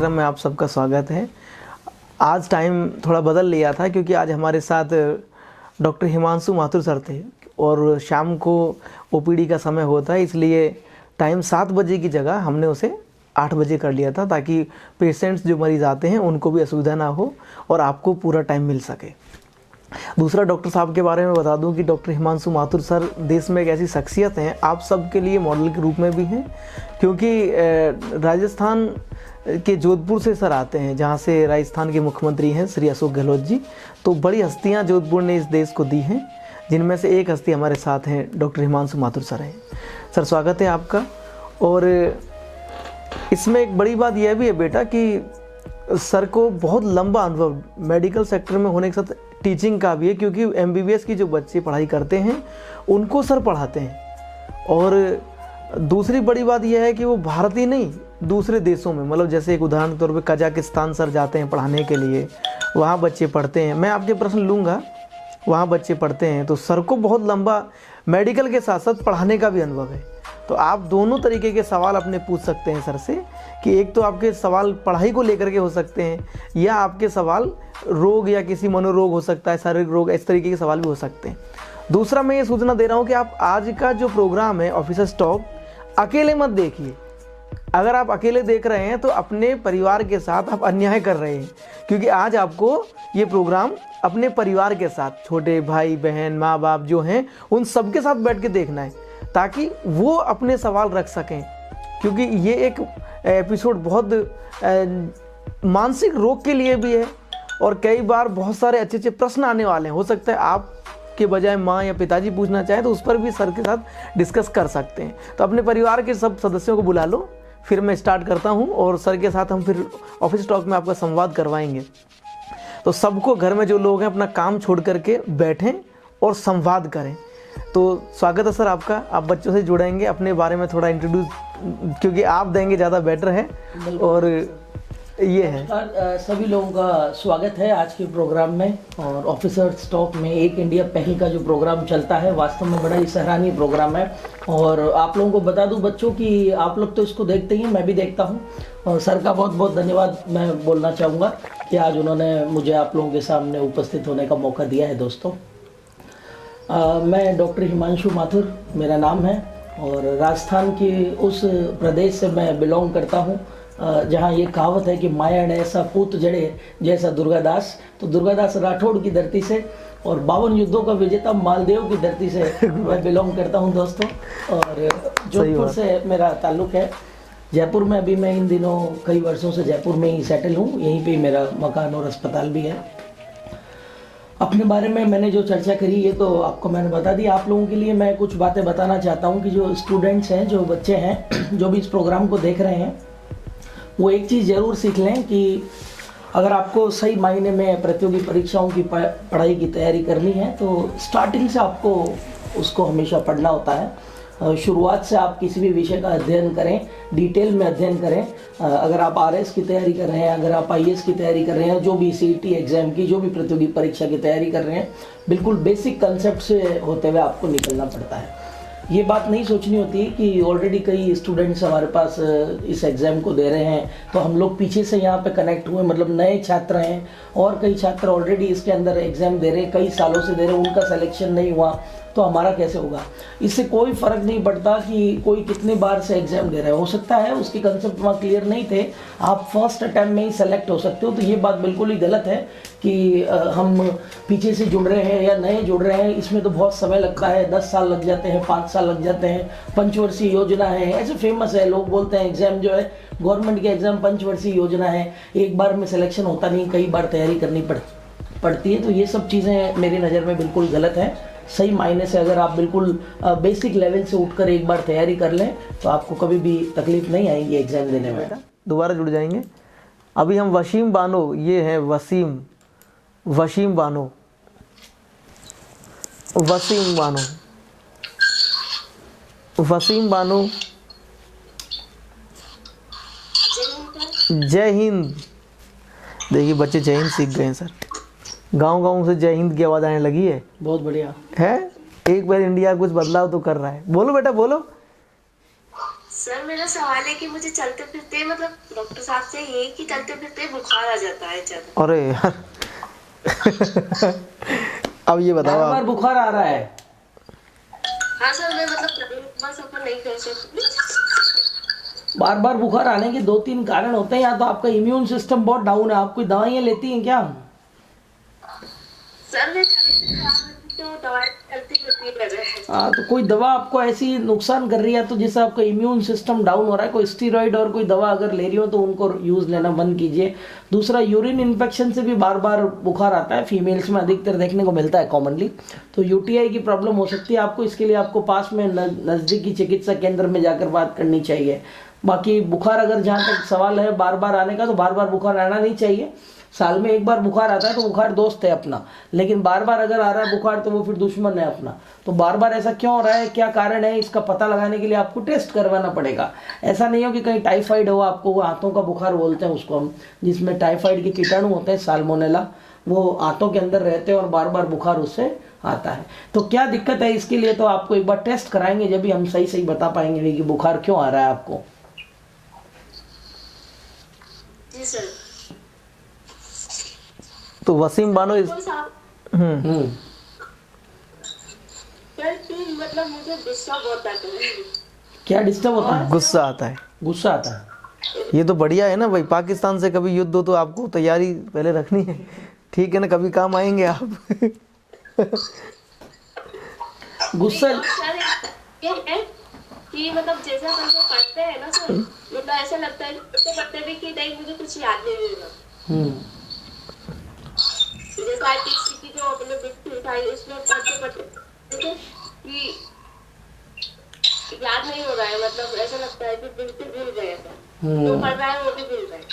कार्यक्रम में आप सबका स्वागत है। आज टाइम थोड़ा बदल लिया था क्योंकि आज हमारे साथ डॉक्टर हिमांशु माथुर सर थे और शाम को ओपीडी का समय होता है, इसलिए टाइम 7 बजे की जगह हमने उसे 8 बजे कर लिया था ताकि पेशेंट्स जो मरीज़ आते हैं उनको भी असुविधा ना हो और आपको पूरा टाइम मिल सके। दूसरा, डॉक्टर साहब के बारे में बता दूं कि डॉक्टर हिमांशु माथुर सर देश में एक ऐसी शख्सियत हैं, आप सबके लिए मॉडल के रूप में भी हैं, क्योंकि राजस्थान के जोधपुर से सर आते हैं, जहां से राजस्थान के मुख्यमंत्री हैं श्री अशोक गहलोत जी। तो बड़ी हस्तियां जोधपुर ने इस देश को दी हैं, जिनमें से एक हस्ती हमारे साथ हैं, डॉक्टर हिमांशु माथुर सर हैं। सर स्वागत है आपका। और इसमें एक बड़ी बात यह भी है बेटा कि सर को बहुत लंबा अनुभव मेडिकल सेक्टर में होने के साथ टीचिंग का भी है, क्योंकि एमबीबीएस की जो बच्चे पढ़ाई करते हैं उनको सर पढ़ाते हैं। और दूसरी बड़ी बात यह है कि वो भारत ही नहीं, दूसरे देशों में, मतलब जैसे एक उदाहरण के तौर पे कजाकिस्तान सर जाते हैं पढ़ाने के लिए, वहाँ बच्चे पढ़ते हैं। मैं आपके प्रश्न लूँगा, वहाँ बच्चे पढ़ते हैं। तो सर को बहुत लंबा मेडिकल के साथ साथ पढ़ाने का भी अनुभव है। तो आप दोनों तरीके के सवाल अपने पूछ सकते हैं सर से, कि एक तो आपके सवाल पढ़ाई को लेकर के हो सकते हैं, या आपके सवाल रोग या किसी मनोरोग हो सकता है, शारीरिक रोग, इस तरीके के सवाल भी हो सकते हैं। दूसरा, मैं ये सूचना दे रहा हूँ कि आप आज का जो प्रोग्राम है ऑफिसर्स टॉक, अकेले मत देखिए। अगर आप अकेले देख रहे हैं तो अपने परिवार के साथ आप अन्याय कर रहे हैं, क्योंकि आज आपको ये प्रोग्राम अपने परिवार के साथ, छोटे भाई बहन माँ बाप जो हैं उन सबके साथ बैठ के देखना है, ताकि वो अपने सवाल रख सकें। क्योंकि ये एक एपिसोड बहुत मानसिक रोग के लिए भी है, और कई बार बहुत सारे अच्छे अच्छे प्रश्न आने वाले हैं। हो सकता है आप के बजाय माँ या पिताजी पूछना चाहें तो उस पर भी सर के साथ डिस्कस कर सकते हैं। तो अपने परिवार के सब सदस्यों को बुला लो, फिर मैं स्टार्ट करता हूँ और सर के साथ हम फिर ऑफिस टॉक में आपका संवाद करवाएंगे। तो सबको, घर में जो लोग हैं, अपना काम छोड़ करके बैठें और संवाद करें। तो स्वागत है सर आपका। आप बच्चों से जुड़ेंगे, अपने बारे में थोड़ा इंट्रोड्यूस, क्योंकि आप देंगे ज़्यादा बेटर है। और ये है, सभी लोगों का स्वागत है आज के प्रोग्राम में। और ऑफिसर्स टॉक में एक इंडिया पहल का जो प्रोग्राम चलता है, वास्तव में बड़ा ही सराहनीय प्रोग्राम है। और आप लोगों को बता दूं बच्चों कि आप लोग तो इसको देखते ही, मैं भी देखता हूं। और सर का बहुत बहुत धन्यवाद मैं बोलना चाहूँगा कि आज उन्होंने मुझे आप लोगों के सामने उपस्थित होने का मौका दिया है। दोस्तों, मैं डॉक्टर हिमांशु माथुर मेरा नाम है, और राजस्थान के उस प्रदेश से मैं बिलोंग करता हूँ जहाँ ये कहावत है कि माया ने ऐसा पूत जड़े जैसा दुर्गादास। तो दुर्गादास राठौड़ की धरती से और 52 युद्धों का विजेता मालदेव की धरती से मैं बिलोंग करता हूँ दोस्तों। और जोधपुर से मेरा ताल्लुक़ है। जयपुर में अभी मैं इन दिनों कई वर्षों से जयपुर में ही सेटल हूँ, यहीं पे मेरा मकान और अस्पताल भी है। अपने बारे में मैंने जो चर्चा करी ये तो आपको मैंने बता दी। आप लोगों के लिए मैं कुछ बातें बताना चाहता हूँ कि जो स्टूडेंट्स हैं, जो बच्चे हैं, जो भी इस प्रोग्राम को देख रहे हैं, वो एक चीज़ ज़रूर सीख लें कि अगर आपको सही मायने में प्रतियोगी परीक्षाओं की पढ़ाई की तैयारी करनी है तो स्टार्टिंग से आपको उसको हमेशा पढ़ना होता है। शुरुआत से आप किसी भी विषय का अध्ययन करें, डिटेल में अध्ययन करें। अगर आप आरएस की तैयारी कर रहे हैं, अगर आप आईएएस की तैयारी कर रहे हैं, जो भी सीईटी एग्ज़ाम की, जो भी प्रतियोगी परीक्षा की तैयारी कर रहे हैं, बिल्कुल बेसिक कंसेप्ट से होते हुए आपको निकलना पड़ता है। ये बात नहीं सोचनी होती कि ऑलरेडी कई स्टूडेंट्स हमारे पास इस एग्ज़ाम को दे रहे हैं तो हम लोग पीछे से यहाँ पे कनेक्ट हुए, मतलब नए छात्र हैं और कई छात्र ऑलरेडी इसके अंदर एग्ज़ाम दे रहे हैं, कई सालों से दे रहे हैं, उनका सिलेक्शन नहीं हुआ तो हमारा कैसे होगा। इससे कोई फ़र्क नहीं पड़ता कि कोई कितनी बार से एग्ज़ाम दे रहा है। हो सकता है उसके कंसेप्ट वहाँ क्लियर नहीं थे, आप फर्स्ट अटैम्प्ट में ही सेलेक्ट हो सकते हो। तो ये बात बिल्कुल ही गलत है कि हम पीछे से जुड़ रहे हैं या नए जुड़ रहे हैं, इसमें तो बहुत समय लगता है, 10 साल लग जाते हैं, 5 साल लग जाते हैं। पंचवर्षीय योजना है, ऐसे फेमस है, लोग बोलते हैं एग्ज़ाम जो है गवर्नमेंट के एग्ज़ाम पंचवर्षीय योजना है, एक बार में सिलेक्शन होता नहीं, कई बार तैयारी करनी पड़ती है। तो ये सब चीज़ें मेरी नज़र में बिल्कुल गलत है। सही मायने से अगर आप बिल्कुल बेसिक लेवल से उठकर एक बार तैयारी कर लें तो आपको कभी भी तकलीफ नहीं आएगी एग्ज़ाम देने में। दोबारा जुड़ जाएंगे। अभी हम वसीम बानो, ये है वसीम बानो, जय हिंद। देखिए बच्चे जय हिंद सीख गए हैं सर। गांव से जय हिंद की आवाज़ आने लगी है। बहुत बढ़िया है। एक बार इंडिया कुछ बदलाव तो कर रहा है। बोलो बेटा बोलो। सर मेरा सवाल है कि मुझे चलते फिरते मतलब डॉक्टर साहब से ये कि चलते फिरते बुखार आ जाता है ज्यादा। अरे यार अब ये बताओ बार बार आप। बुखार आ रहा है? हाँ सर, मैं मतलब लंबा सफर नहीं कर सकती। बार बार बुखार आने के दो तीन कारण होते हैं। या तो आपका इम्यून सिस्टम बहुत डाउन है। आप कोई दवाइयाँ लेती हैं क्या? सर मैं तबीयत खराब रहती तो दवाई चलती रहती है लग रहा है। हाँ, तो कोई दवा आपको ऐसी नुकसान कर रही है तो जिससे आपका इम्यून सिस्टम डाउन हो रहा है, कोई स्टीरॉइड और कोई दवा अगर ले रही हो तो उनको यूज़ लेना बंद कीजिए। दूसरा, यूरिन इन्फेक्शन से भी बार बार बुखार आता है, फीमेल्स में अधिकतर देखने को मिलता है कॉमनली। तो यूटीआई की प्रॉब्लम हो सकती है आपको। इसके लिए आपको पास में नज़दीकी चिकित्सा केंद्र में जाकर बात करनी चाहिए। बाकी बुखार अगर जहाँ तक सवाल है बार बार आने का, तो बार बार बुखार आना नहीं चाहिए। साल में एक बार बुखार आता है तो बुखार दोस्त है अपना, लेकिन बार बार अगर आ रहा है बुखार तो वो फिर दुश्मन है अपना। तो बार बार ऐसा क्यों हो रहा है, क्या कारण है, इसका पता लगाने के लिए आपको टेस्ट करवाना पड़ेगा। ऐसा नहीं हो कि कहीं टाइफाइड हो, आपको वो आंतों का बुखार बोलते हैं उसको हम, जिसमें टाइफाइड के कीटाणु होते हैं साल्मोनेला, वो आंतों के अंदर रहते हैं और बार बार बुखार उससे आता है। तो क्या दिक्कत है, इसके लिए तो आपको एक बार टेस्ट कराएंगे, जब भी हम सही सही बता पाएंगे कि बुखार क्यों आ रहा है आपको। जी सर। तो वसीम बानो इस कोई साहब हम्म सर कि मतलब मुझे गुस्सा बहुत आता है। क्या डिस्टर्ब होता है? गुस्सा आता है। गुस्सा आता है। ये तो बढ़िया है ना भाई, पाकिस्तान से कभी युद्ध हो तो आपको तैयारी पहले रखनी है, ठीक है ना, कभी काम आएंगे आप गुस्सा और सर ये है कि मतलब जैसा हम लोग पढ़ते हैं ना सर, मतलब ऐसा लगता है पढ़ते पढ़ते भी कि नहीं मुझे कुछ याद नहीं रहेगा। हम्म जैसा आर्टिस्ट की जो अपने बिट था उसमें पढ़ते पढ़ते कि याद नहीं हो रहा है, मतलब ऐसा लगता है कि बिल्कुल भूल गया था। जो पढ़ रहा है वो भी भूल रहा है।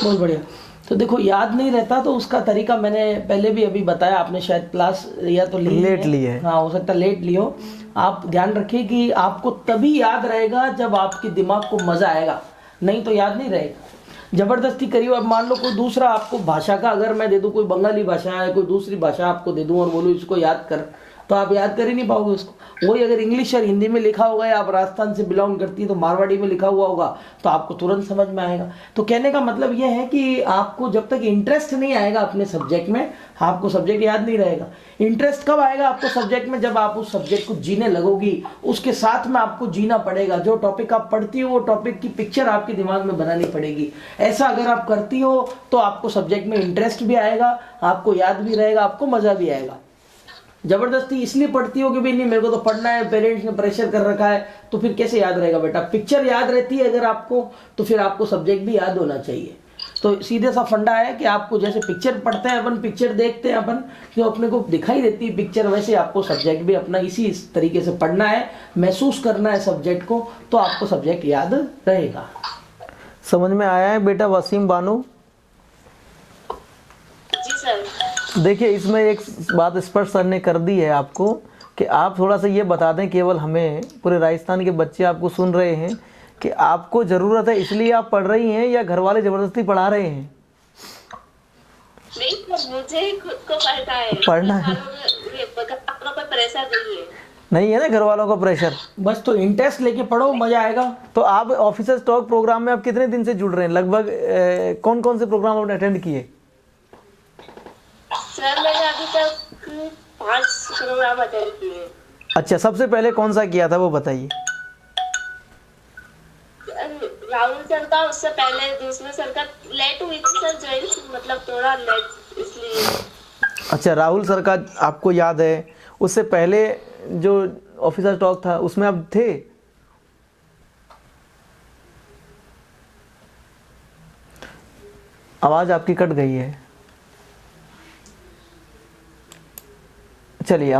बहुत बढ़िया। तो देखो, याद नहीं रहता तो उसका तरीका मैंने पहले भी अभी बताया, आपने शायद क्लास या तो लेट ली है। हाँ, हो सकता है लेट लियो। आप ध्यान रखिए कि आपको तभी याद रहेगा जब आपके दिमाग को मजा आएगा, नहीं तो याद नहीं रहेगा। जबरदस्ती करिए। अब मान लो कोई दूसरा आपको भाषा का अगर मैं दे दूं, कोई बंगाली भाषा है, कोई दूसरी भाषा आपको दे दूं और बोलूं इसको याद कर, तो आप याद कर ही नहीं पाओगे उसको। वही अगर इंग्लिश और हिंदी में लिखा होगा, या आप राजस्थान से बिलोंग करती है तो मारवाड़ी में लिखा हुआ होगा, तो आपको तुरंत समझ में आएगा। तो कहने का मतलब यह है कि आपको जब तक इंटरेस्ट नहीं आएगा अपने सब्जेक्ट में, आपको सब्जेक्ट याद नहीं रहेगा। इंटरेस्ट कब आएगा आपको सब्जेक्ट में, जब आप उस सब्जेक्ट को जीने लगोगी, उसके साथ में आपको जीना पड़ेगा। जो टॉपिक आप पढ़ती हो वो टॉपिक की पिक्चर आपके दिमाग में बनानी पड़ेगी। ऐसा अगर आप करती हो तो आपको सब्जेक्ट में इंटरेस्ट भी आएगा, आपको याद भी रहेगा, आपको मजा भी आएगा। जबरदस्ती इसलिए पढ़ती हो कि भाई नहीं मेरे को तो पढ़ना है, पेरेंट्स ने प्रेशर कर रखा है, तो फिर कैसे याद रहेगा बेटा। पिक्चर याद रहती है अगर आपको, तो फिर आपको सब्जेक्ट भी याद होना चाहिए। तो सीधे सा फंडा है कि आपको जैसे पिक्चर पढ़ते हैं अपन, पिक्चर देखते हैं अपन, जो अपने को दिखाई देती है पिक्चर, वैसे आपको सब्जेक्ट भी अपना इसी तरीके से पढ़ना है, महसूस करना है सब्जेक्ट को, तो आपको सब्जेक्ट याद रहेगा। समझ में आया है बेटा वसीम बानो? जी सर। देखिए, इसमें एक बात स्पष्ट सर ने कर दी है आपको, कि आप थोड़ा सा ये बता दें, केवल हमें, पूरे राजस्थान के बच्चे आपको सुन रहे हैं, कि आपको ज़रूरत है इसलिए आप पढ़ रही हैं या घर वाले ज़बरदस्ती पढ़ा रहे हैं? नहीं सर, मुझे खुद को पढ़ना है। पढ़ना है। अपना कोई प्रेशर नहीं है। नहीं है ना घर वालों का प्रेशर? बस तो इंटरेस्ट लेके पढ़ो, मजा आएगा। तो आप ऑफिसर्स टॉक प्रोग्राम में आप कितने दिन से जुड़ रहे हैं लगभग? कौन कौन से प्रोग्राम आपने अटेंड किए? सर मैंने अभी तक 5 प्रोग्राम अटेंड किए। अच्छा, सबसे पहले कौन सा किया था वो बताइए। राहुल सर का, उससे पहले दूसरे सर का। लेट हुई थी सर ज्वाइन, मतलब थोड़ा लेट इसलिए। अच्छा, राहुल सर का आपको याद है? उससे पहले जो ऑफिसर टॉक था उसमें आप थे? आवाज़ आपकी कट गई है। चलिए